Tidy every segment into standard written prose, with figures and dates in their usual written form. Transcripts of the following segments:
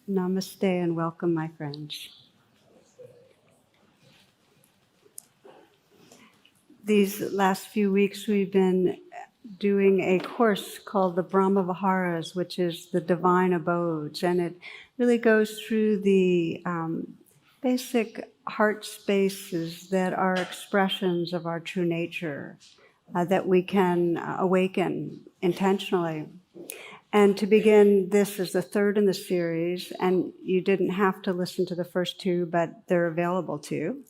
Namaste and welcome, my friends. These last few weeks we've been doing a course called the Brahma Viharas, which is the divine abodes, and it really goes through the basic heart spaces that are expressions of our true nature that we can awaken intentionally. And to begin, this is the third in the series, and you didn't have to listen to the first two, but they're available to you.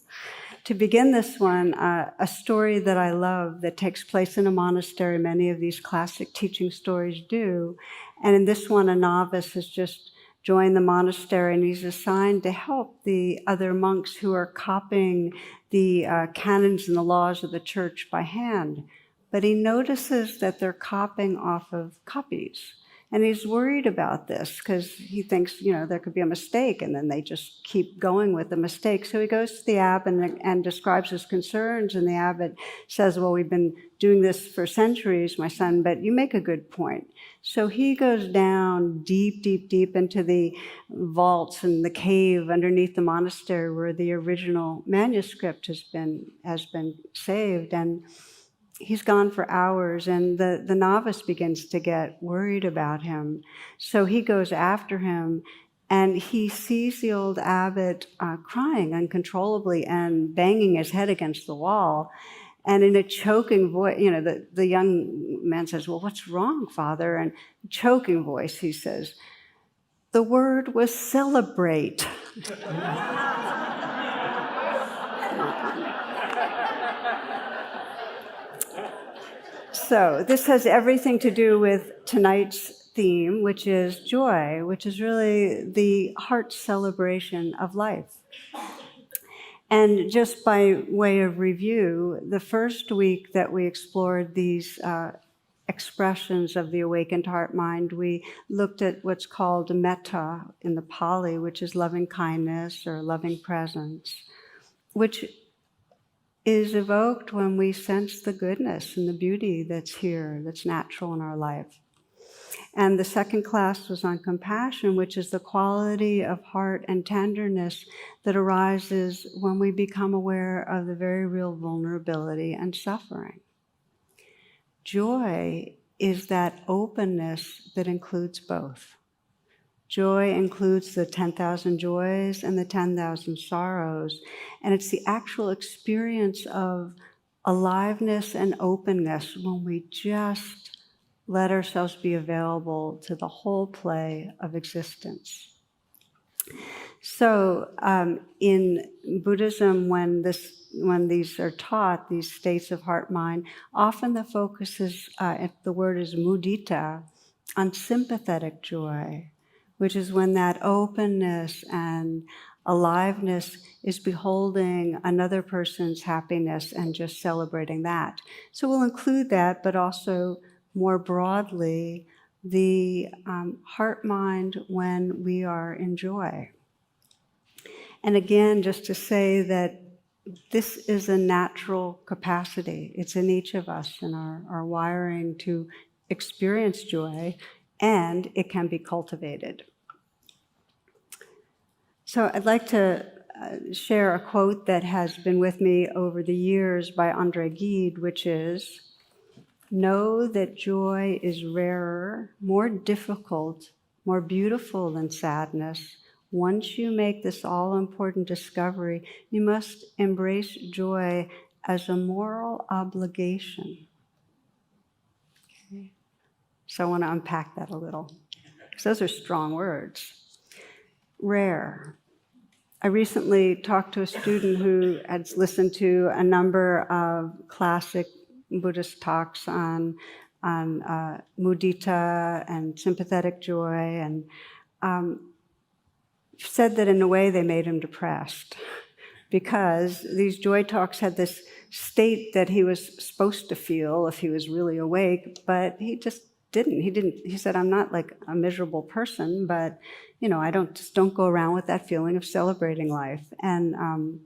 To begin this one, a story that I love that takes place in a monastery, many of these classic teaching stories do, and in this one, a novice has just joined the monastery and he's assigned to help the other monks who are copying the canons and the laws of the church by hand. But he notices that they're copying off of copies. And he's worried about this because he thinks, there could be a mistake, and then they just keep going with the mistake. So he goes to the abbot and describes his concerns, and the abbot says, well, we've been doing this for centuries, my son, but you make a good point. So he goes down deep, deep, deep into the vaults and the cave underneath the monastery where the original manuscript has been saved, and he's gone for hours, and the novice begins to get worried about him. So he goes after him, and he sees the old abbot crying uncontrollably and banging his head against the wall. And in a choking voice, the young man says, well, what's wrong, Father? And choking voice, he says, the word was celebrate. So this has everything to do with tonight's theme, which is joy, which is really the heart celebration of life. And just by way of review, the first week that we explored these expressions of the awakened heart mind, we looked at what's called metta in the Pali, which is loving kindness or loving presence, which is evoked when we sense the goodness and the beauty that's here, that's natural in our life. And the second class was on compassion, which is the quality of heart and tenderness that arises when we become aware of the very real vulnerability and suffering. Joy is that openness that includes both. Joy includes the 10,000 joys and the 10,000 sorrows, and it's the actual experience of aliveness and openness when we just let ourselves be available to the whole play of existence. So in Buddhism, when these are taught, these states of heart-mind, often the focus is, if the word is mudita, on sympathetic joy, which is when that openness and aliveness is beholding another person's happiness and just celebrating that. So we'll include that, but also more broadly, the heart-mind when we are in joy. And again, just to say that this is a natural capacity. It's in each of us and our wiring to experience joy, and it can be cultivated. So I'd like to share a quote that has been with me over the years by André Gide, which is, know that joy is rarer, more difficult, more beautiful than sadness. Once you make this all-important discovery, you must embrace joy as a moral obligation. Okay. So I want to unpack that a little, because those are strong words. Rare. I recently talked to a student who had listened to a number of classic Buddhist talks on mudita and sympathetic joy, and said that in a way they made him depressed because these joy talks had this state that he was supposed to feel if he was really awake, but he just didn't. He said, I'm not like a miserable person, but I don't go around with that feeling of celebrating life. And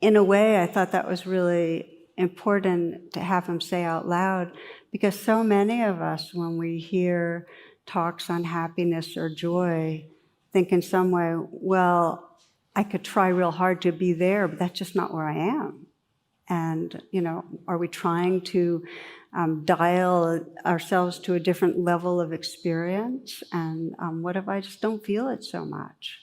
in a way, I thought that was really important to have him say out loud, because so many of us, when we hear talks on happiness or joy, think in some way, well, I could try real hard to be there, but that's just not where I am. And, are we trying to dial ourselves to a different level of experience? And what if I just don't feel it so much?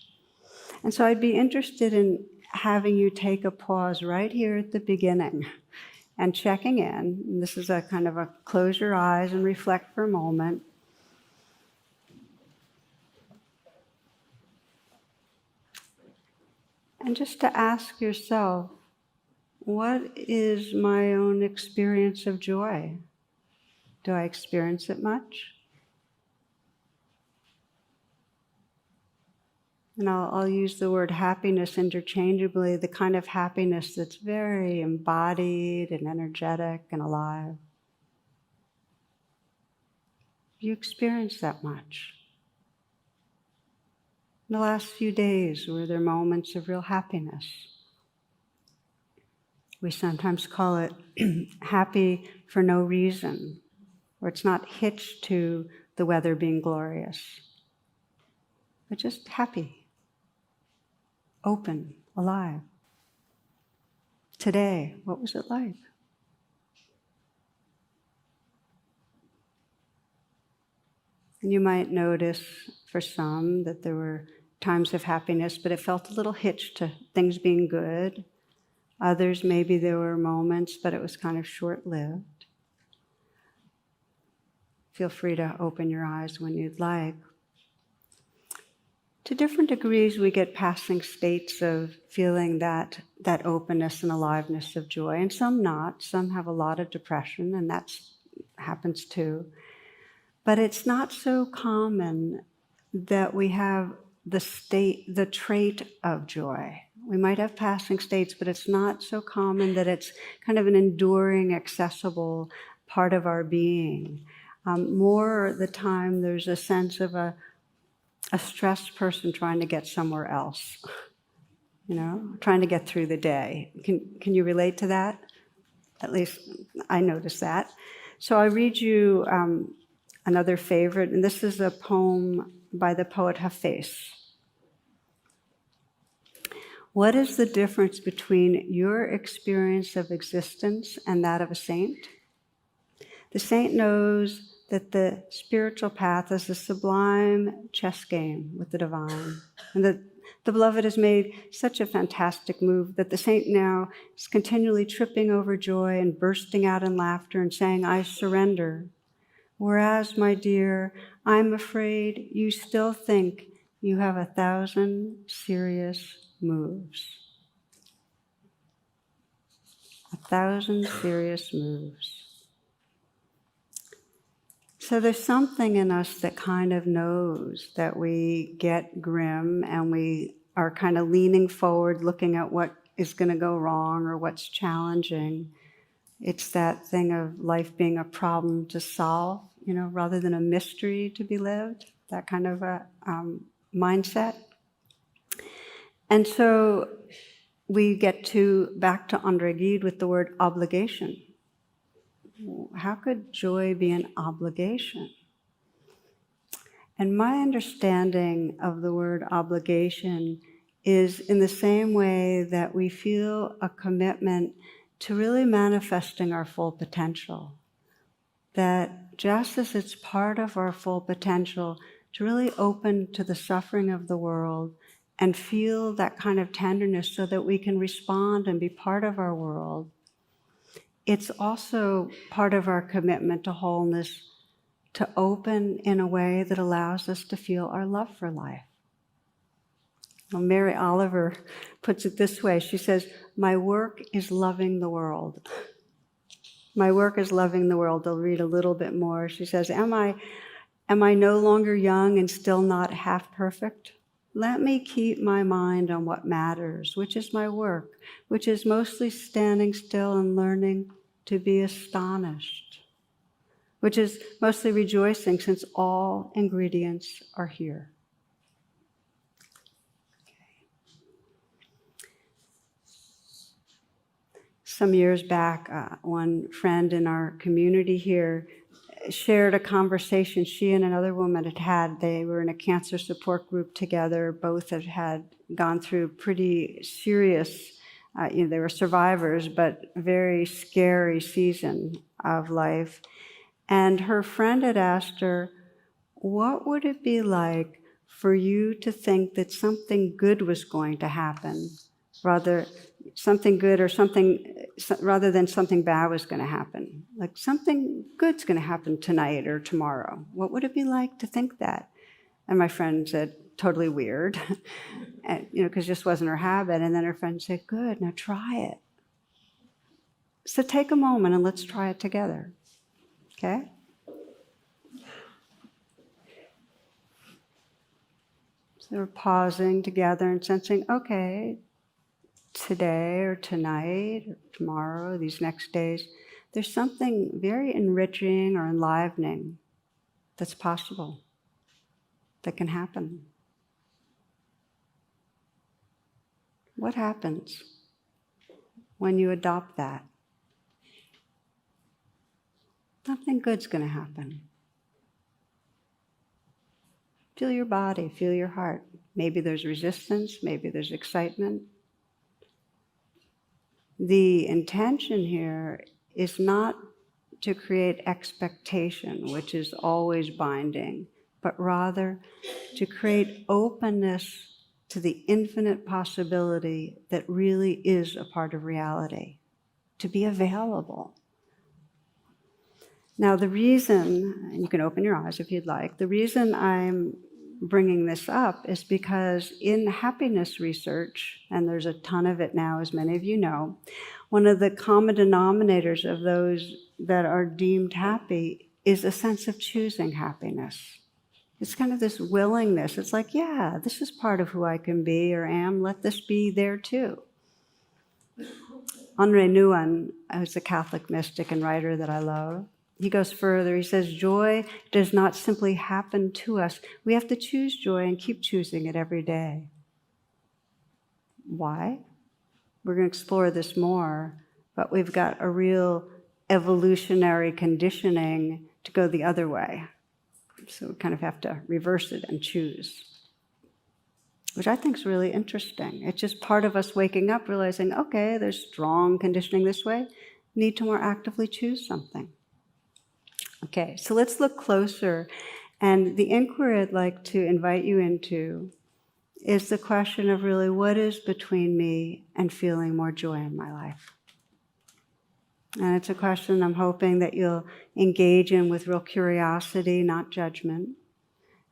And so I'd be interested in having you take a pause right here at the beginning and checking in. And this is a kind of a close your eyes and reflect for a moment. And just to ask yourself, what is my own experience of joy? Do I experience it much? And I'll use the word happiness interchangeably, the kind of happiness that's very embodied and energetic and alive. Do you experience that much? In the last few days, were there moments of real happiness? We sometimes call it happy for no reason, or it's not hitched to the weather being glorious, but just happy, open, alive. Today, what was it like? And you might notice for some that there were times of happiness, but it felt a little hitched to things being good. Others, maybe there were moments, but it was kind of short-lived. Feel free to open your eyes when you'd like. To different degrees, we get passing states of feeling that openness and aliveness of joy, and some not. Some have a lot of depression, and that happens too. But it's not so common that we have the trait of joy. We might have passing states, but it's not so common that it's kind of an enduring, accessible part of our being. More the time, there's a sense of a stressed person trying to get somewhere else, trying to get through the day. Can you relate to that? At least I noticed that. So I read you another favorite, and this is a poem by the poet Hafez. What is the difference between your experience of existence and that of a saint? The saint knows that the spiritual path is a sublime chess game with the divine, and that the beloved has made such a fantastic move that the saint now is continually tripping over joy and bursting out in laughter and saying, I surrender. Whereas, my dear, I'm afraid you still think you have 1,000 serious moves. 1,000 serious moves. So there's something in us that kind of knows that we get grim and we are kind of leaning forward, looking at what is going to go wrong or what's challenging. It's that thing of life being a problem to solve, rather than a mystery to be lived, that kind of a mindset. And so we get back to André Gide with the word obligation. How could joy be an obligation? And my understanding of the word obligation is in the same way that we feel a commitment to really manifesting our full potential. That just as it's part of our full potential to really open to the suffering of the world and feel that kind of tenderness so that we can respond and be part of our world, it's also part of our commitment to wholeness to open in a way that allows us to feel our love for life. Well, Mary Oliver puts it this way. She says, my work is loving the world. My work is loving the world. I'll read a little bit more. She says, am I no longer young and still not half perfect? Let me keep my mind on what matters, which is my work, which is mostly standing still and learning to be astonished, which is mostly rejoicing since all ingredients are here. Some years back, one friend in our community here shared a conversation she and another woman had had. They were in a cancer support group together. Both had gone through pretty serious, they were survivors, but very scary season of life. And her friend had asked her, what would it be like for you to think that something good was going to happen, rather something good or something, rather than something bad was going to happen? Like something good's going to happen tonight or tomorrow. What would it be like to think that? And my friend said, totally weird, and, because it just wasn't her habit. And then her friend said, good, now try it. So take a moment and let's try it together, okay? So we're pausing together and sensing, okay, today or tonight or tomorrow, these next days, there's something very enriching or enlivening that's possible, that can happen. What happens when you adopt that? Something good's going to happen. Feel your body, feel your heart. Maybe there's resistance, maybe there's excitement. The intention here is not to create expectation, which is always binding, but rather to create openness to the infinite possibility that really is a part of reality, to be available. Now the reason, and you can open your eyes if you'd like, the reason I'm bringing this up is because in happiness research, and there's a ton of it now, as many of you know, one of the common denominators of those that are deemed happy is a sense of choosing happiness. It's kind of this willingness. It's like, yeah, this is part of who I can be or am. Let this be there too. Henri Nouwen, who's a Catholic mystic and writer that I love, he goes further. He says, joy does not simply happen to us. We have to choose joy and keep choosing it every day. Why? We're going to explore this more, but we've got a real evolutionary conditioning to go the other way. So we kind of have to reverse it and choose, which I think is really interesting. It's just part of us waking up, realizing, okay, there's strong conditioning this way. Need to more actively choose something. Okay, so let's look closer. And the inquiry I'd like to invite you into is the question of really what is between me and feeling more joy in my life. And it's a question I'm hoping that you'll engage in with real curiosity, not judgment,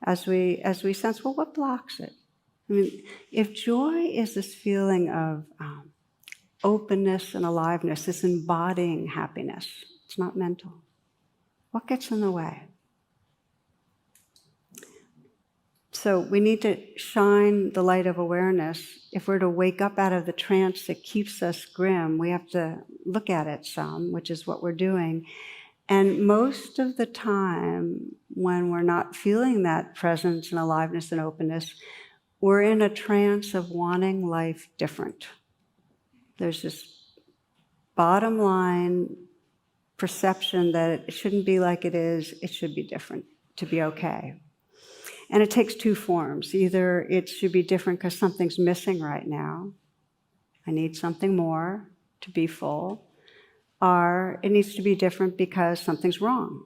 as we sense, well, what blocks it? I mean, if joy is this feeling of openness and aliveness, this embodying happiness, it's not mental. What gets in the way? So we need to shine the light of awareness. If we're to wake up out of the trance that keeps us grim, we have to look at it some, which is what we're doing. And most of the time, when we're not feeling that presence and aliveness and openness, we're in a trance of wanting life different. There's this bottom line perception that it shouldn't be like it is, it should be different to be okay. And it takes two forms. Either it should be different because something's missing right now. I need something more to be full. Or it needs to be different because something's wrong.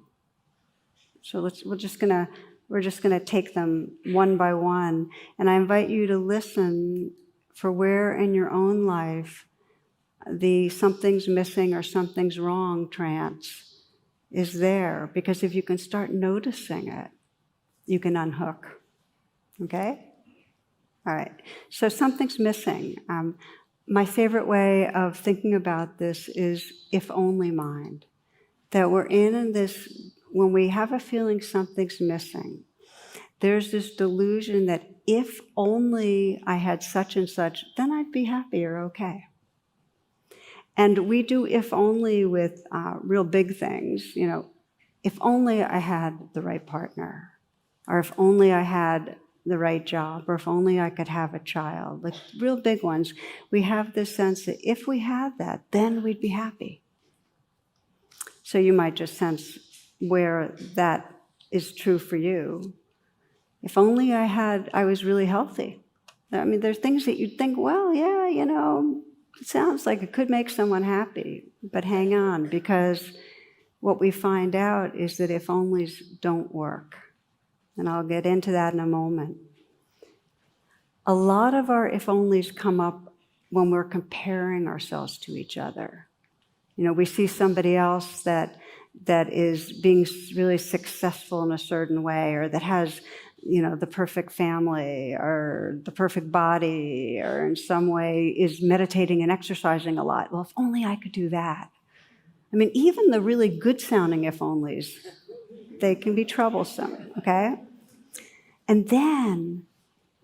So we're just gonna take them one by one. And I invite you to listen for where in your own life the something's missing or something's wrong trance is there. Because if you can start noticing it, you can unhook, okay? All right, so something's missing. My favorite way of thinking about this is if only mind. That we're in this, when we have a feeling something's missing, there's this delusion that if only I had such and such, then I'd be happy or okay. And we do if only with real big things, if only I had the right partner, or if only I had the right job, or if only I could have a child, like real big ones. We have this sense that if we had that, then we'd be happy. So you might just sense, where that is true for you. If only I was really healthy. I mean, there's things that you'd think, well, yeah, it sounds like it could make someone happy, but hang on, because what we find out is that if onlys don't work. And I'll get into that in a moment. A lot of our if onlys come up when we're comparing ourselves to each other. We see somebody else that is being really successful in a certain way, or that has, the perfect family, or the perfect body, or in some way is meditating and exercising a lot. Well, if only I could do that. I mean, even the really good sounding if onlys, they can be troublesome, okay? And then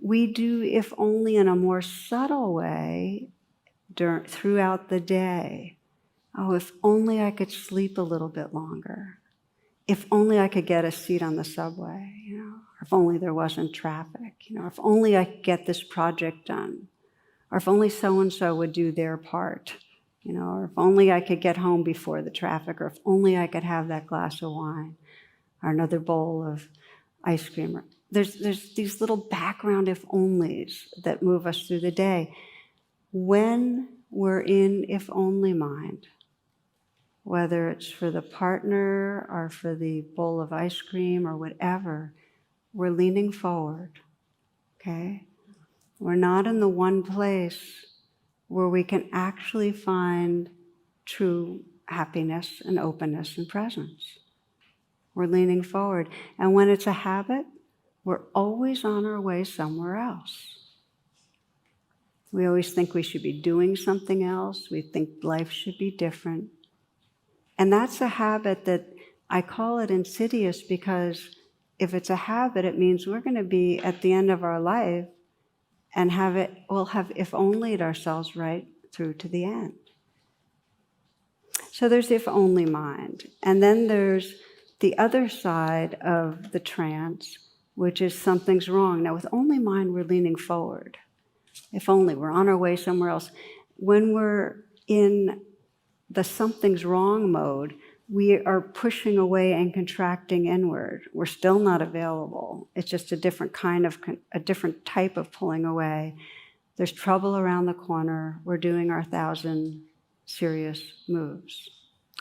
we do if only in a more subtle way throughout the day. Oh, if only I could sleep a little bit longer. If only I could get a seat on the subway, or if only there wasn't traffic, if only I could get this project done, or if only so-and-so would do their part, or if only I could get home before the traffic, or if only I could have that glass of wine, or another bowl of ice cream. There's these little background if onlys that move us through the day. When we're in if only mind, whether it's for the partner or for the bowl of ice cream or whatever, we're leaning forward, okay? We're not in the one place where we can actually find true happiness and openness and presence. We're leaning forward. And when it's a habit, we're always on our way somewhere else. We always think we should be doing something else. We think life should be different. And that's a habit that I call it insidious, because if it's a habit, it means we're going to be at the end of our life and we'll have if only'd ourselves right through to the end. So there's if only mind. And then there's the other side of the trance, which is something's wrong. Now with only mind, we're leaning forward. If only, we're on our way somewhere else. When we're in the something's wrong mode, we are pushing away and contracting inward. We're still not available. It's just a different type of pulling away. There's trouble around the corner. We're doing our 1,000 serious moves,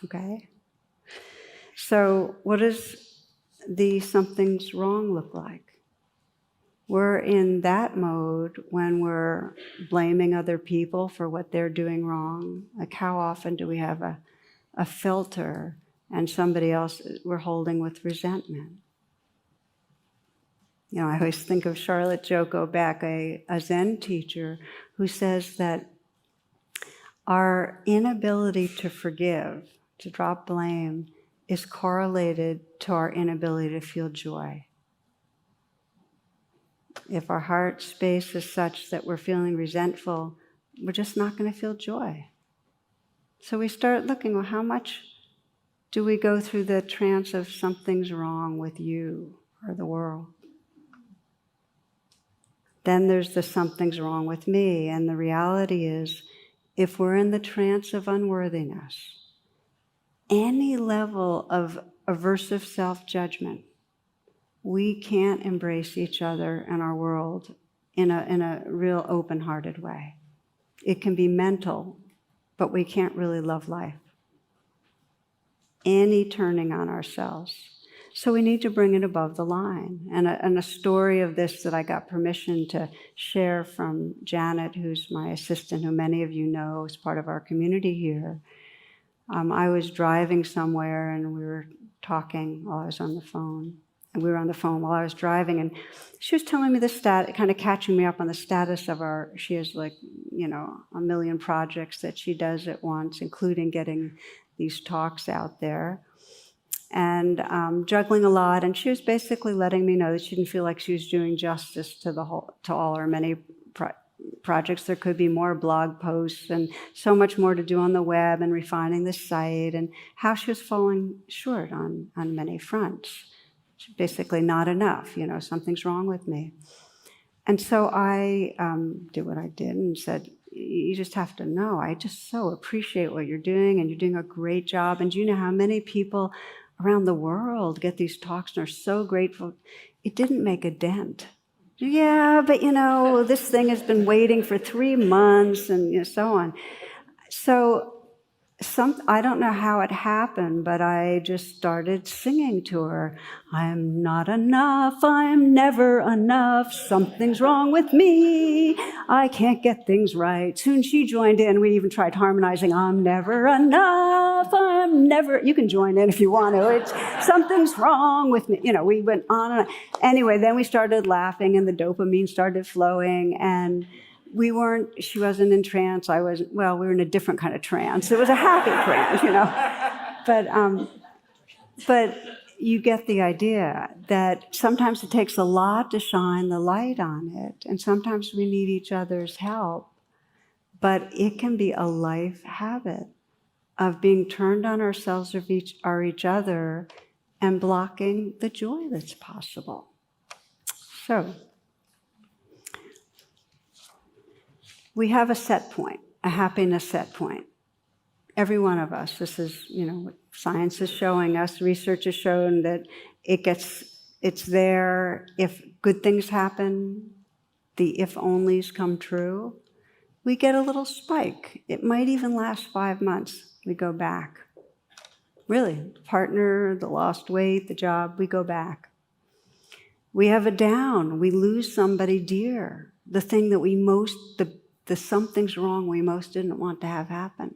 okay? So what does the something's wrong look like? We're in that mode when we're blaming other people for what they're doing wrong. Like, how often do we have a filter and somebody else we're holding with resentment? I always think of Charlotte Joko Beck, a Zen teacher, who says that our inability to forgive, to drop blame, is correlated to our inability to feel joy. If our heart space is such that we're feeling resentful, we're just not going to feel joy. So we start looking, well, how much do we go through the trance of something's wrong with you or the world? Then there's the something's wrong with me. And the reality is, if we're in the trance of unworthiness, any level of aversive self-judgment, we can't embrace each other and our world in a real open-hearted way. It can be mental, but we can't really love life. Any turning on ourselves. So we need to bring it above the line. And a story of this that I got permission to share from Janet, who's my assistant, who many of you know is part of our community here. I was driving somewhere and we were talking while I was on the phone. And we were on the phone while I was driving, and she was telling me the kind of catching me up on the status of she has a million projects that she does at once, including getting these talks out there, and juggling a lot. And she was basically letting me know that she didn't feel like she was doing justice to all her many projects. There could be more blog posts and so much more to do on the web and refining the site, and how she was falling short on many fronts. Basically not enough, something's wrong with me. And so I did what I did and said, you just have to know, I just so appreciate what you're doing, and you're doing a great job. And do you know how many people around the world get these talks and are so grateful. It didn't make a dent. Yeah, but this thing has been waiting for 3 months and so on. So I don't know how it happened, but I just started singing to her. I'm not enough, I'm never enough, something's wrong with me, I can't get things right. Soon she joined in, we even tried harmonizing, I'm never enough, I'm never, you can join in if you want to, something's wrong with me. We went on and on. Anyway, then we started laughing and the dopamine started flowing, and she wasn't in trance, we were in a different kind of trance. It was a happy trance, But you get the idea that sometimes it takes a lot to shine the light on it, and sometimes we need each other's help. But it can be a life habit of being turned on ourselves or each other and blocking the joy that's possible. So, we have a set point, a happiness set point. Every one of us. This is, what science is showing us. Research has shown that it's there. If good things happen, the if-onlys come true, we get a little spike. It might even last 5 months. We go back. Really, the partner, the lost weight, the job, we go back. We have a down. We lose somebody dear. The thing that the something's wrong we most didn't want to have happen.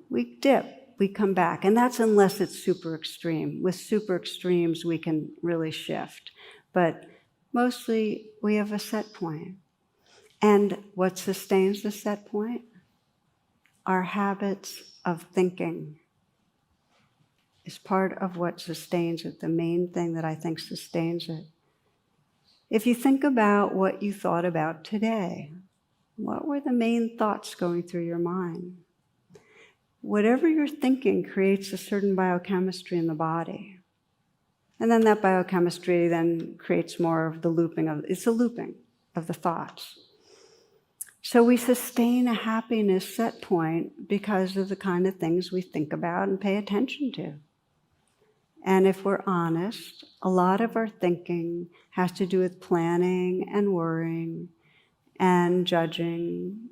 We dip, we come back, and that's unless it's super extreme. With super extremes, we can really shift. But mostly, we have a set point. And what sustains the set point? Our habits of thinking is part of what sustains it, the main thing that I think sustains it. If you think about what you thought about today, what were the main thoughts going through your mind? Whatever you're thinking creates a certain biochemistry in the body. And then that biochemistry then creates more of the looping it's a looping of the thoughts. So we sustain a happiness set point because of the kind of things we think about and pay attention to. And if we're honest, a lot of our thinking has to do with planning and worrying and judging,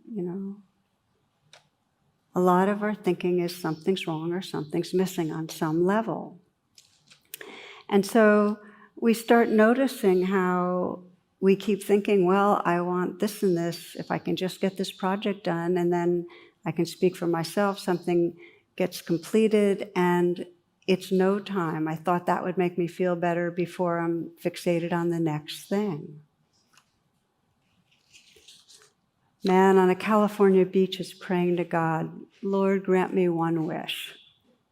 A lot of our thinking is something's wrong or something's missing on some level. And so we start noticing how we keep thinking, well, I want this and this, if I can just get this project done, and then I can speak for myself, something gets completed, and it's no time. I thought that would make me feel better before I'm fixated on the next thing. Man on a California beach is praying to God, Lord, grant me one wish.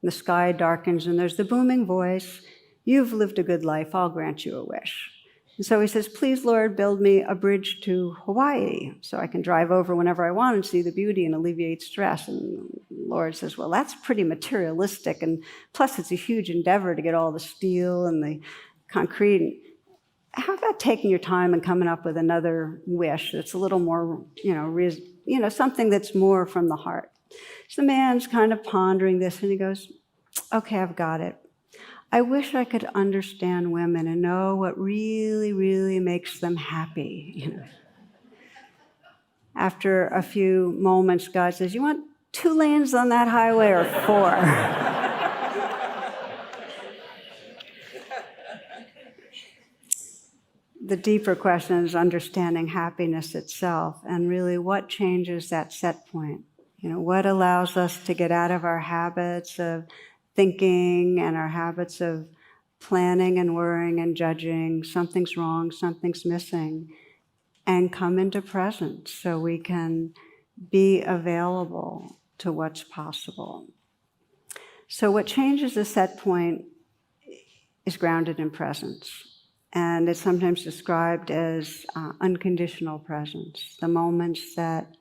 The sky darkens and there's the booming voice, you've lived a good life, I'll grant you a wish. And so he says, please, Lord, build me a bridge to Hawaii so I can drive over whenever I want and see the beauty and alleviate stress. And the Lord says, well, that's pretty materialistic. And plus, it's a huge endeavor to get all the steel and the concrete. How about taking your time and coming up with another wish that's a little more, something that's more from the heart? So the man's kind of pondering this, and he goes, okay, I've got it. I wish I could understand women and know what really, really makes them happy. After a few moments, God says, you want 2 lanes on that highway or 4? The deeper question is understanding happiness itself and really what changes that set point. What allows us to get out of our habits of thinking and our habits of planning and worrying and judging, something's wrong, something's missing, and come into presence so we can be available to what's possible. So what changes the set point is grounded in presence. And it's sometimes described as unconditional presence, the moments that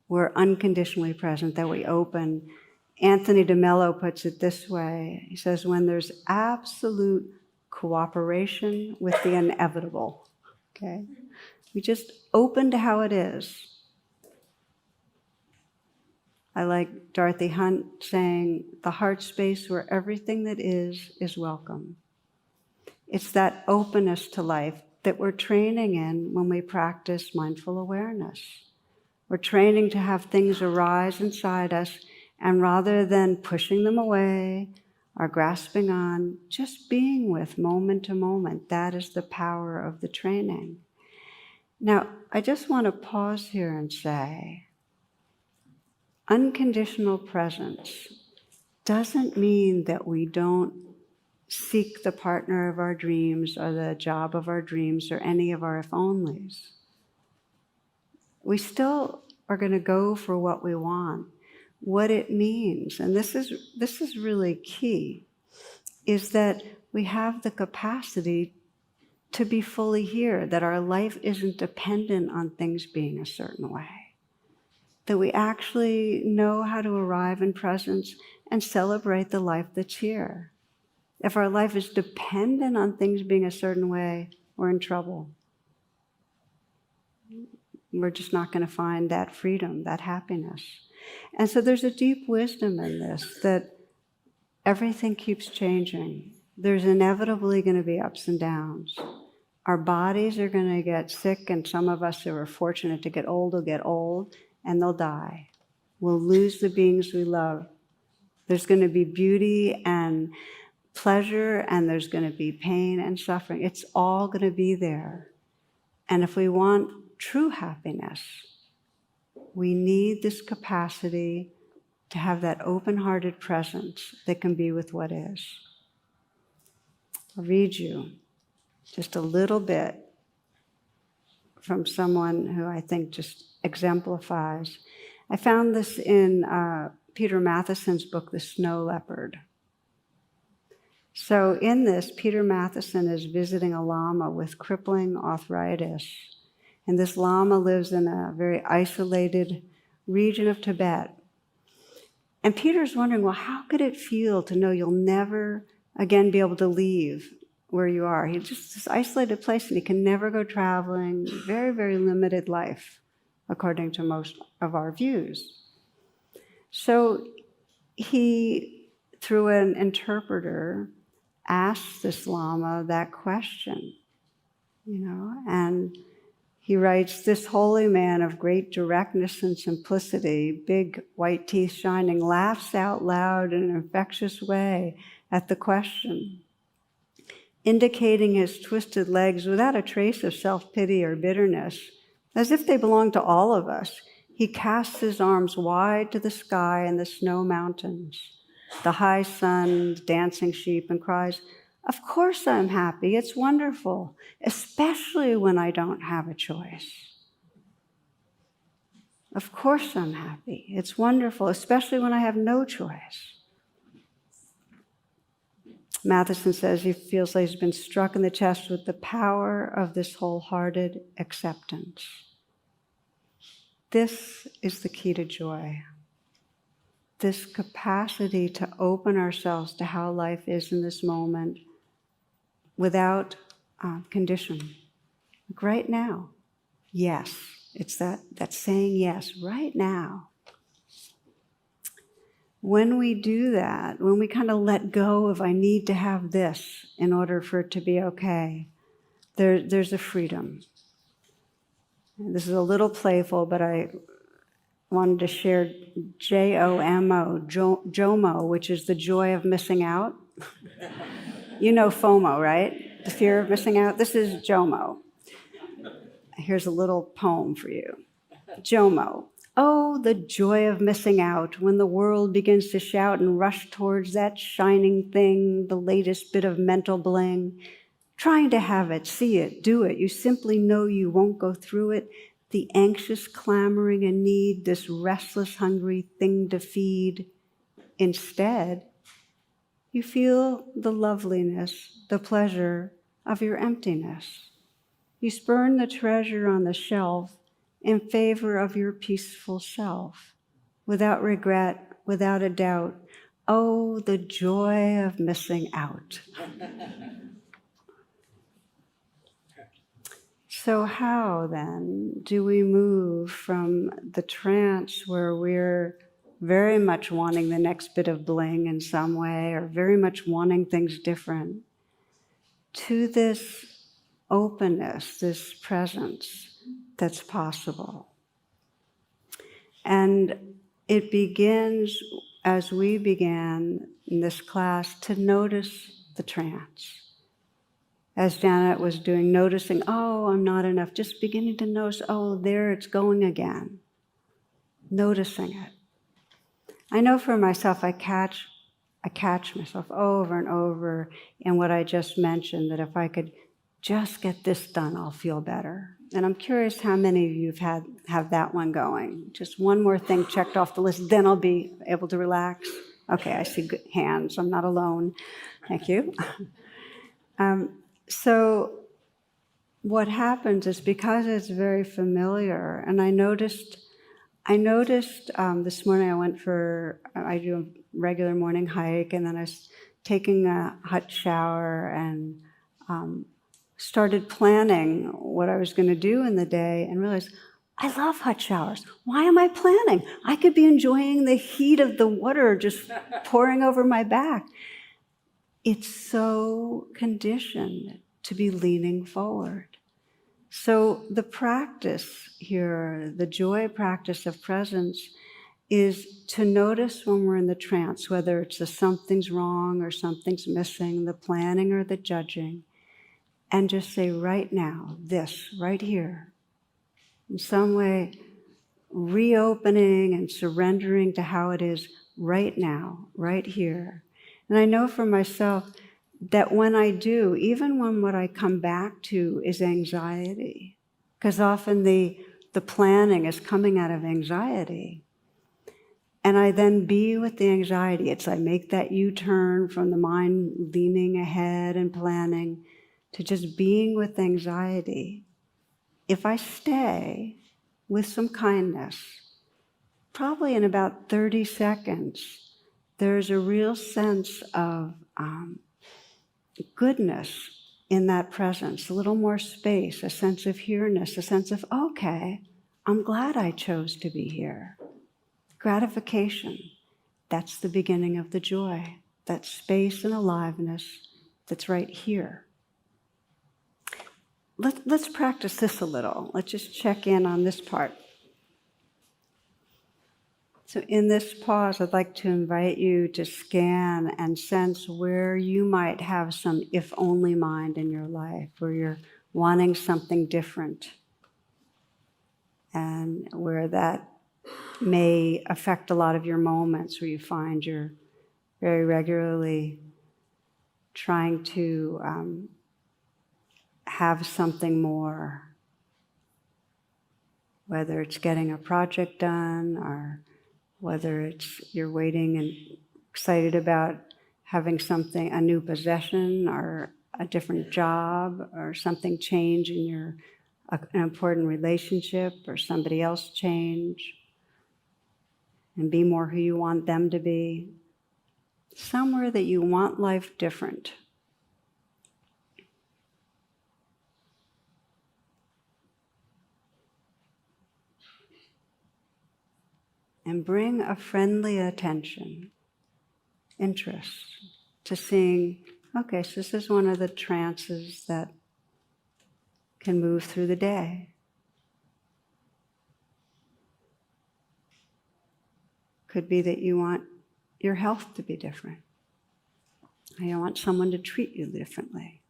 we're unconditionally present, that we open. Anthony DeMello puts it this way. He says, when there's absolute cooperation with the inevitable, okay? We just open to how it is. I like Dorothy Hunt saying, the heart space where everything that is welcome. It's that openness to life that we're training in when we practice mindful awareness. We're training to have things arise inside us, and rather than pushing them away or grasping on, just being with moment to moment. That is the power of the training. Now, I just want to pause here and say, unconditional presence doesn't mean that we don't seek the partner of our dreams or the job of our dreams or any of our if-onlys. We still are going to go for what we want. What it means, and this is really key, is that we have the capacity to be fully here, that our life isn't dependent on things being a certain way, that we actually know how to arrive in presence and celebrate the life that's here. If our life is dependent on things being a certain way, we're in trouble. We're just not going to find that freedom, that happiness. And so there's a deep wisdom in this, that everything keeps changing. There's inevitably going to be ups and downs. Our bodies are going to get sick, and some of us who are fortunate to get old will get old, and they'll die. We'll lose the beings we love. There's going to be beauty and pleasure, and there's going to be pain and suffering. It's all going to be there. And if we want true happiness, we need this capacity to have that open-hearted presence that can be with what is. I'll read you just a little bit from someone who I think just exemplifies. I found this in Peter Matheson's book, The Snow Leopard. So in this, Peter Matheson is visiting a lama with crippling arthritis. And this lama lives in a very isolated region of Tibet. And Peter's wondering, well, how could it feel to know you'll never again be able to leave where you are? He's just this isolated place, and he can never go traveling. Very, very limited life, according to most of our views. So he, through an interpreter, asks this lama that question, and he writes, this holy man of great directness and simplicity, big white teeth shining, laughs out loud in an infectious way at the question, indicating his twisted legs without a trace of self-pity or bitterness, as if they belong to all of us. He casts his arms wide to the sky and the snow mountains, the high sun, dancing sheep, and cries, of course I'm happy, it's wonderful, especially when I don't have a choice. Of course I'm happy, it's wonderful, especially when I have no choice. Matheson says he feels like he's been struck in the chest with the power of this wholehearted acceptance. This is the key to joy. This capacity to open ourselves to how life is in this moment without condition. Like right now, yes. It's that saying yes, right now. When we do that, when we kind of let go of I need to have this in order for it to be okay, there's a freedom. And this is a little playful, but I wanted to share JOMO, which is the joy of missing out. You know FOMO, right? The fear of missing out. This is JOMO. Here's a little poem for you. JOMO. Oh, the joy of missing out when the world begins to shout and rush towards that shining thing, the latest bit of mental bling. Trying to have it, see it, do it. You simply know you won't go through it. The anxious clamoring and need, this restless, hungry thing to feed. Instead, you feel the loveliness, the pleasure of your emptiness. You spurn the treasure on the shelf in favor of your peaceful self, without regret, without a doubt. Oh, the joy of missing out. So how, then, do we move from the trance where we're very much wanting the next bit of bling in some way, or very much wanting things different, to this openness, this presence that's possible. And it begins, as we began in this class, to notice the trance. As Janet was doing, noticing, oh, I'm not enough, just beginning to notice, oh, there it's going again. Noticing it. I know for myself, I catch myself over and over in what I just mentioned, that if I could just get this done, I'll feel better. And I'm curious how many of you have that one going. Just one more thing checked off the list, then I'll be able to relax. Okay, I see good hands. I'm not alone. Thank you. So what happens is, because it's very familiar, and I noticed this morning I do a regular morning hike, and then I was taking a hot shower and started planning what I was going to do in the day, and realized, I love hot showers. Why am I planning? I could be enjoying the heat of the water just pouring over my back. It's so conditioned to be leaning forward. So the practice here, the joy practice of presence, is to notice when we're in the trance, whether it's the something's wrong or something's missing, the planning or the judging, and just say, right now, this, right here. In some way, reopening and surrendering to how it is right now, right here. And I know for myself that when I do, even when what I come back to is anxiety, because often the planning is coming out of anxiety, and I then be with the anxiety. It's I make that U-turn from the mind leaning ahead and planning to just being with anxiety. If I stay with some kindness, probably in about 30 seconds, there's a real sense of goodness in that presence, a little more space, a sense of here-ness, a sense of, okay, I'm glad I chose to be here. Gratification, that's the beginning of the joy, that space and aliveness that's right here. Let's practice this a little. Let's just check in on this part. So in this pause, I'd like to invite you to scan and sense where you might have some if-only mind in your life, where you're wanting something different, and where that may affect a lot of your moments, where you find you're very regularly trying to have something more, whether it's getting a project done, or whether it's you're waiting and excited about having something, a new possession or a different job, or something change in an important relationship, or somebody else change and be more who you want them to be. Somewhere that you want life different. And bring a friendly attention, interest, to seeing, okay, so this is one of the trances that can move through the day. Could be that you want your health to be different. Or you want someone to treat you differently.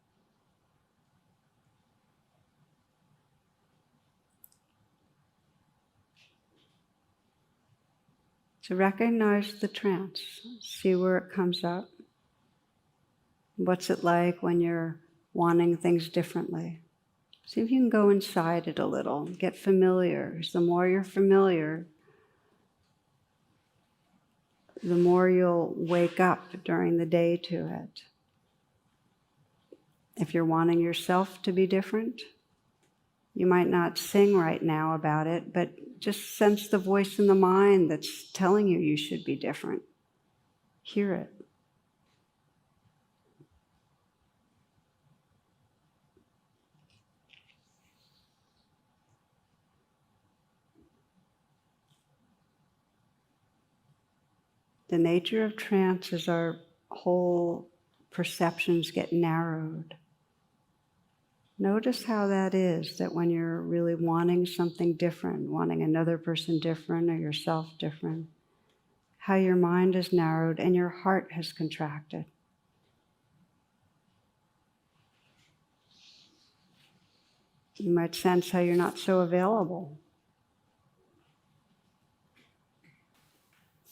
To recognize the trance, see where it comes up. What's it like when you're wanting things differently? See if you can go inside it a little, get familiar. Because the more you're familiar, the more you'll wake up during the day to it. If you're wanting yourself to be different, you might not sing right now about it, but just sense the voice in the mind that's telling you you should be different. Hear it. The nature of trance is our whole perceptions get narrowed. Notice how that is, that when you're really wanting something different, wanting another person different or yourself different, how your mind is narrowed and your heart has contracted. You might sense how you're not so available.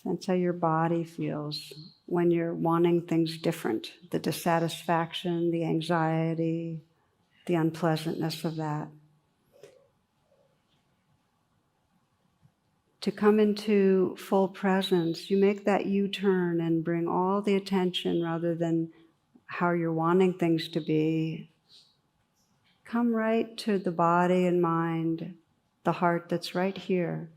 Sense how your body feels when you're wanting things different, the dissatisfaction, the anxiety, the unpleasantness of that. To come into full presence, you make that U-turn and bring all the attention rather than how you're wanting things to be. Come right to the body and mind, the heart that's right here.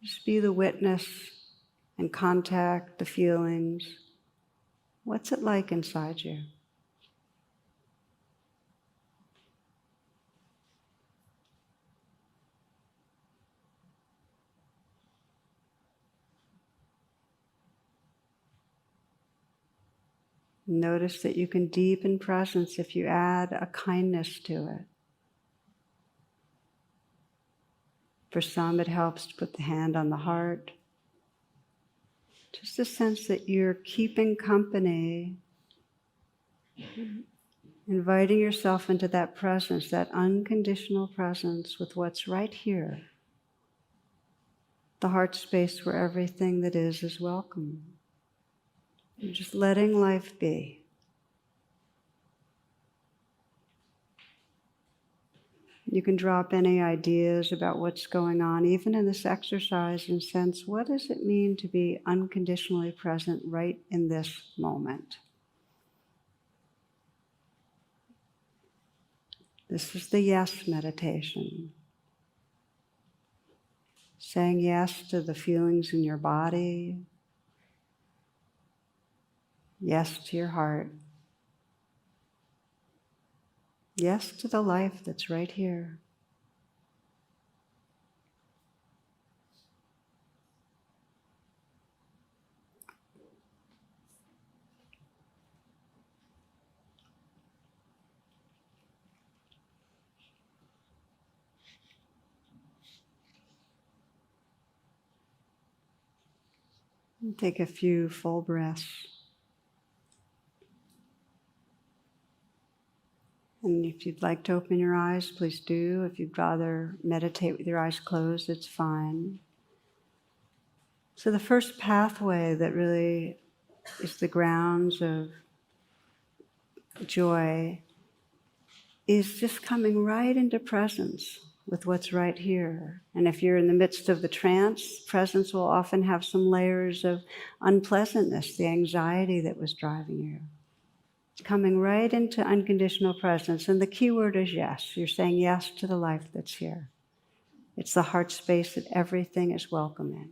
Just be the witness and contact the feelings. What's it like inside you? Notice that you can deepen presence if you add a kindness to it. For some, it helps to put the hand on the heart. Just a sense that you're keeping company, inviting yourself into that presence, that unconditional presence with what's right here. The heart space where everything that is welcome. You're just letting life be. You can drop any ideas about what's going on, even in this exercise, and sense, what does it mean to be unconditionally present right in this moment? This is the yes meditation. Saying yes to the feelings in your body, yes to your heart, yes to the life that's right here. And take a few full breaths. And if you'd like to open your eyes, please do. If you'd rather meditate with your eyes closed, it's fine. So the first pathway that really is the grounds of joy is just coming right into presence with what's right here. And if you're in the midst of the trance, presence will often have some layers of unpleasantness, the anxiety that was driving you. It's coming right into unconditional presence. And the key word is yes. You're saying yes to the life that's here. It's the heart space that everything is welcome in.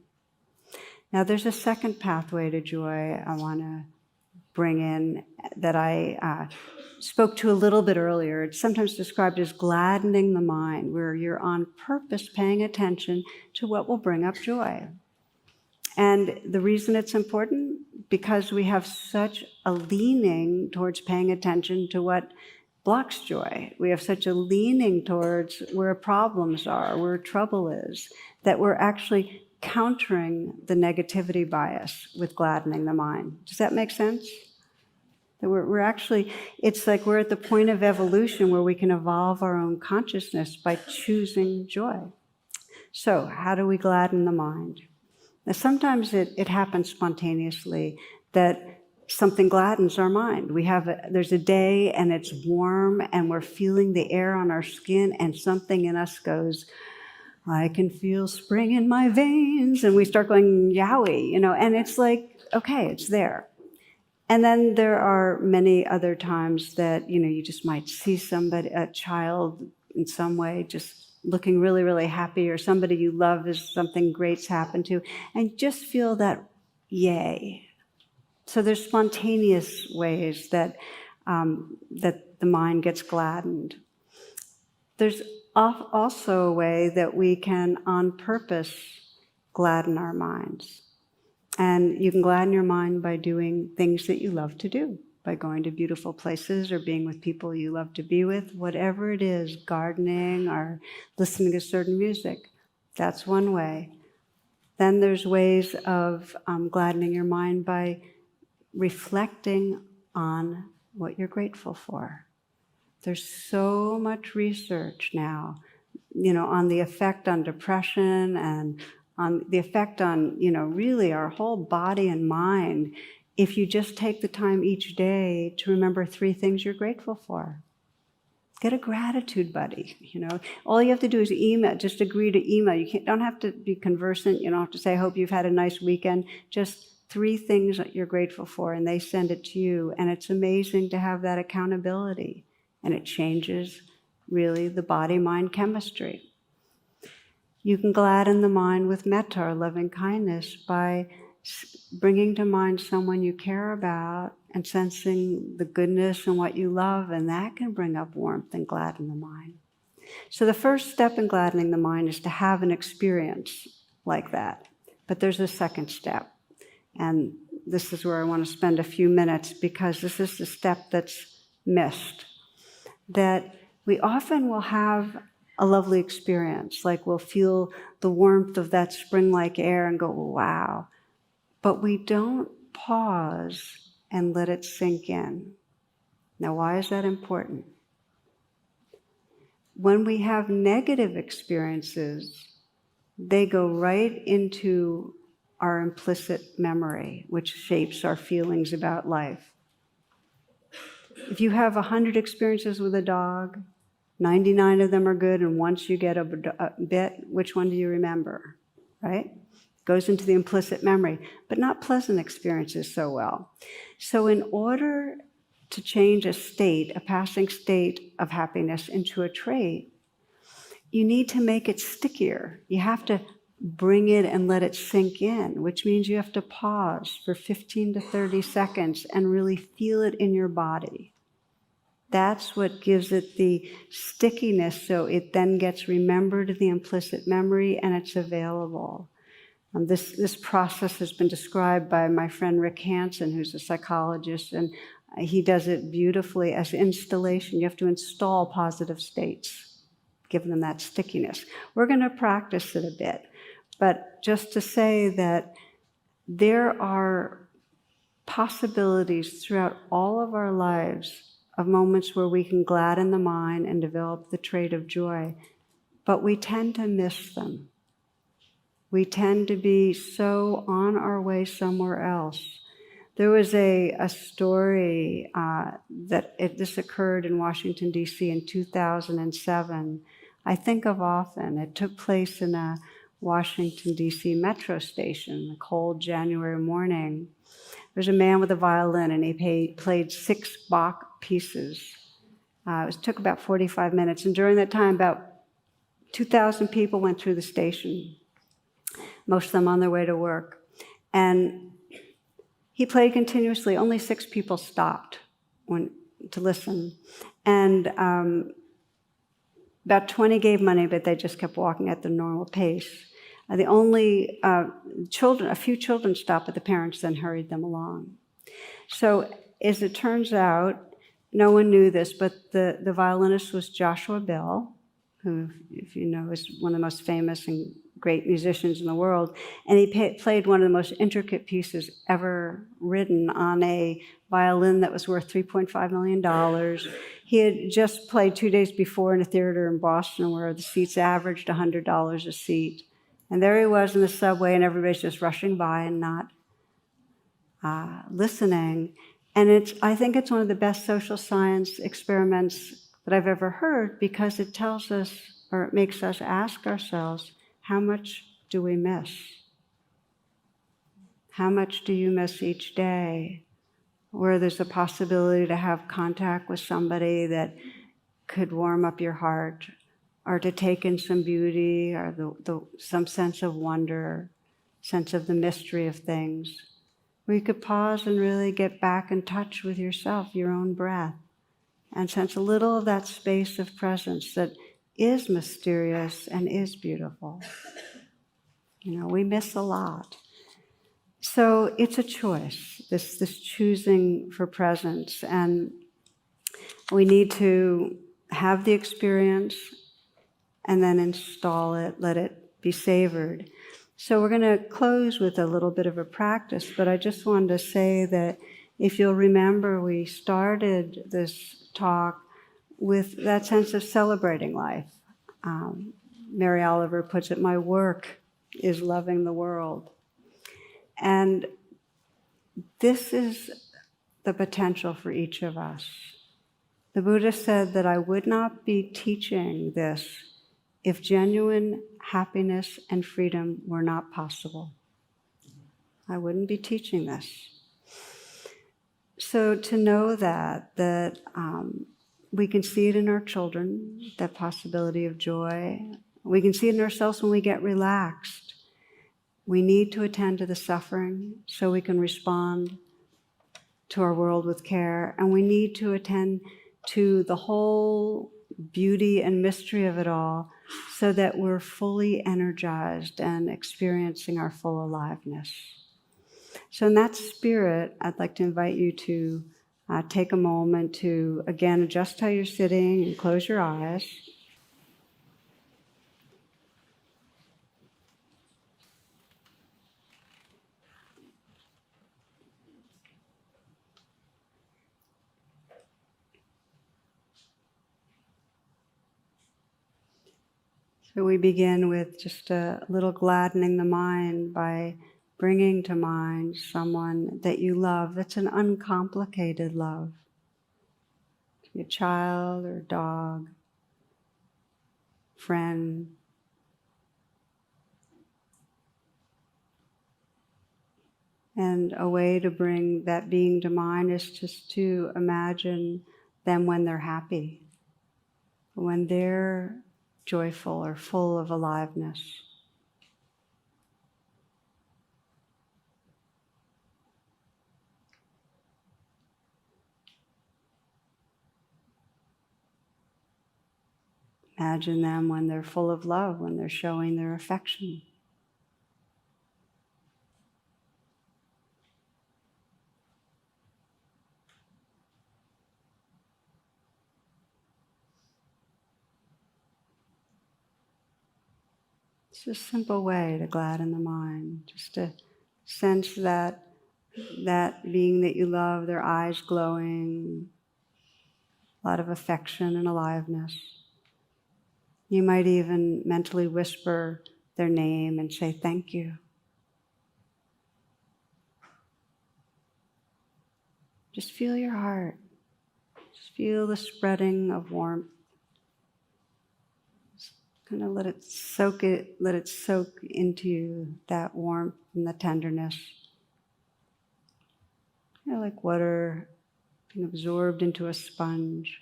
Now there's a second pathway to joy I want to bring in that I spoke to a little bit earlier. It's sometimes described as gladdening the mind, where you're on purpose paying attention to what will bring up joy. And the reason it's important, because we have such a leaning towards paying attention to what blocks joy. We have such a leaning towards where problems are, where trouble is, that we're actually countering the negativity bias with gladdening the mind. Does that make sense? That we're actually, it's like we're at the point of evolution where we can evolve our own consciousness by choosing joy. So how do we gladden the mind? Now sometimes it happens spontaneously that something gladdens our mind. There's a day and it's warm and we're feeling the air on our skin and something in us goes, I can feel spring in my veins, and we start going yowie, and it's like, okay, it's there. And then there are many other times that, you just might see somebody, a child in some way, just looking really, really happy, or somebody you love is something great's happened to, and just feel that yay. So there's spontaneous ways that the mind gets gladdened. There's also a way that we can, on purpose, gladden our minds. And you can gladden your mind by doing things that you love to do, by going to beautiful places or being with people you love to be with, whatever it is, gardening or listening to certain music. That's one way. Then there's ways of gladdening your mind by reflecting on what you're grateful for. There's so much research now, on the effect on depression and on the effect on, really our whole body and mind, if you just take the time each day to remember 3 things you're grateful for. Get a gratitude buddy, All you have to do is email, just agree to email. You don't have to be conversant. You don't have to say, I hope you've had a nice weekend. Just 3 things that you're grateful for, and they send it to you. And it's amazing to have that accountability. And it changes, really, the body-mind chemistry. You can gladden the mind with metta, or loving kindness, by bringing to mind someone you care about and sensing the goodness and what you love, and that can bring up warmth and gladden the mind. So the first step in gladdening the mind is to have an experience like that. But there's a second step, and this is where I want to spend a few minutes, because this is the step that's missed. That we often will have a lovely experience, like we'll feel the warmth of that spring-like air and go, wow. But we don't pause and let it sink in. Now, why is that important? When we have negative experiences, they go right into our implicit memory, which shapes our feelings about life. If you have 100 experiences with a dog, 99 of them are good, and once you get a bit, which one do you remember, right? Goes into the implicit memory, but not pleasant experiences so well. So in order to change a state, a passing state of happiness into a trait, you need to make it stickier. You have to bring it and let it sink in, which means you have to pause for 15 to 30 seconds and really feel it in your body. That's what gives it the stickiness, so it then gets remembered in the implicit memory and it's available. This process has been described by my friend Rick Hansen, who's a psychologist, and he does it beautifully as installation. You have to install positive states, give them that stickiness. We're going to practice it a bit, but just to say that there are possibilities throughout all of our lives of moments where we can gladden the mind and develop the trait of joy, but we tend to miss them. We tend to be so on our way somewhere else. There was a story this occurred in Washington, D.C. in 2007. I think of often. It took place in a Washington, D.C. metro station, a cold January morning. There's a man with a violin, and he played 6 Bach pieces. It took about 45 minutes, and during that time, about 2,000 people went through the station, most of them on their way to work. And he played continuously. Only 6 people stopped to listen. And about 20 gave money, but they just kept walking at the normal pace. The only a few children stopped, but the parents then hurried them along. So as it turns out, no one knew this, but the violinist was Joshua Bell, who, if you know, is one of the most famous and great musicians in the world. And he played one of the most intricate pieces ever written on a violin that was worth $3.5 million. He had just played 2 days before in a theater in Boston where the seats averaged $100 a seat. And there he was in the subway, and everybody's just rushing by and not listening. And I think it's one of the best social science experiments that I've ever heard, because it tells us, or it makes us ask ourselves, how much do we miss? How much do you miss each day, where there's a possibility to have contact with somebody that could warm up your heart, or to take in some beauty, or some sense of wonder, sense of the mystery of things, where you could pause and really get back in touch with yourself, your own breath, and sense a little of that space of presence that is mysterious and is beautiful. We miss a lot. So it's a choice, this choosing for presence. And we need to have the experience and then install it, let it be savored. So we're going to close with a little bit of a practice, but I just wanted to say that if you'll remember, we started this talk with that sense of celebrating life. Mary Oliver puts it, my work is loving the world. And this is the potential for each of us. The Buddha said that I would not be teaching this if genuine happiness and freedom were not possible. I wouldn't be teaching this. So to know that we can see it in our children, that possibility of joy. We can see it in ourselves when we get relaxed. We need to attend to the suffering so we can respond to our world with care, and we need to attend to the whole beauty and mystery of it all so that we're fully energized and experiencing our full aliveness. So in that spirit, I'd like to invite you to take a moment to, again, adjust how you're sitting and close your eyes. So we begin with just a little gladdening the mind by bringing to mind someone that you love. That's an uncomplicated love. It could be a child or a dog, friend. And a way to bring that being to mind is just to imagine them when they're happy, when they're joyful or full of aliveness. Imagine them when they're full of love, when they're showing their affection. It's a simple way to gladden the mind, just to sense that being that you love, their eyes glowing, a lot of affection and aliveness. You might even mentally whisper their name and say thank you. Just feel your heart. Just feel the spreading of warmth. Just kind of let it soak into you, that warmth and the tenderness. You know, like water being absorbed into a sponge.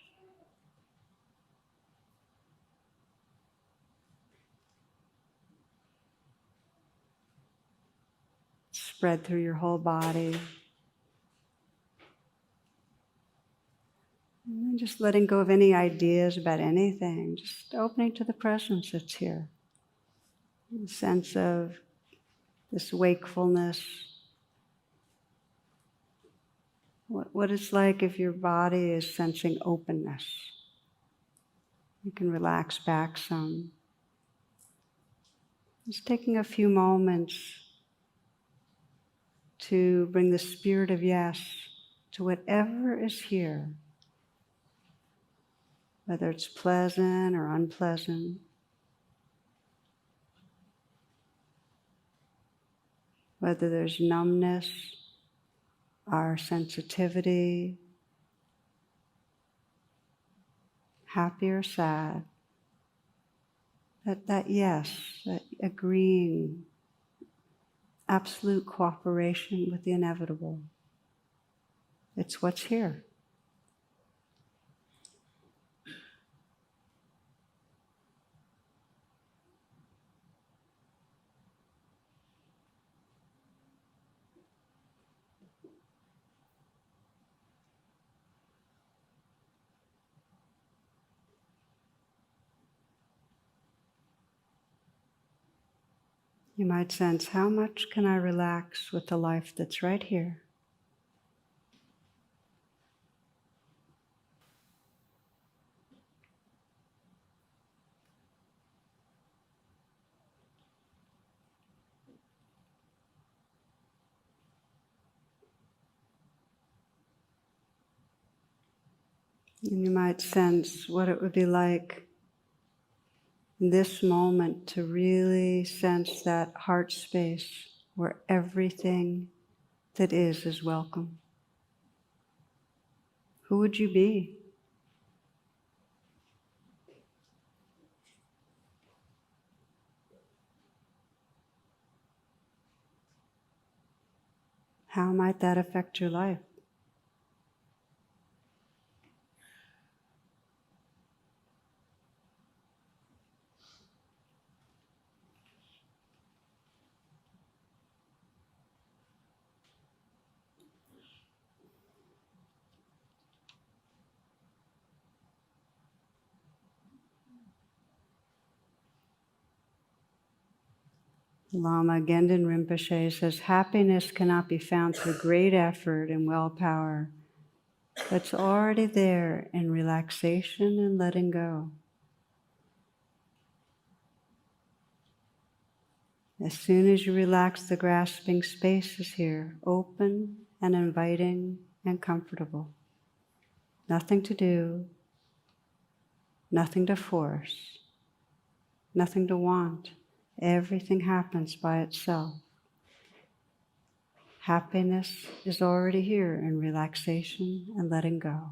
Spread through your whole body. And then just letting go of any ideas about anything, just opening to the presence that's here. The sense of this wakefulness. What it's like if your body is sensing openness. You can relax back some. Just taking a few moments to bring the spirit of yes to whatever is here, whether it's pleasant or unpleasant, whether there's numbness or sensitivity, happy or sad. That yes, that agreeing, absolute cooperation with the inevitable. It's what's here. You might sense, how much can I relax with the life that's right here? And you might sense what it would be like in this moment to really sense that heart space where everything that is welcome. Who would you be? How might that affect your life? Lama Gendin Rinpoche says, happiness cannot be found through great effort and willpower. It's already there in relaxation and letting go. As soon as you relax, the grasping space is here, open and inviting and comfortable. Nothing to do, nothing to force, nothing to want. Everything happens by itself. Happiness is already here in relaxation and letting go.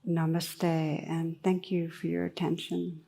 Namaste, and thank you for your attention.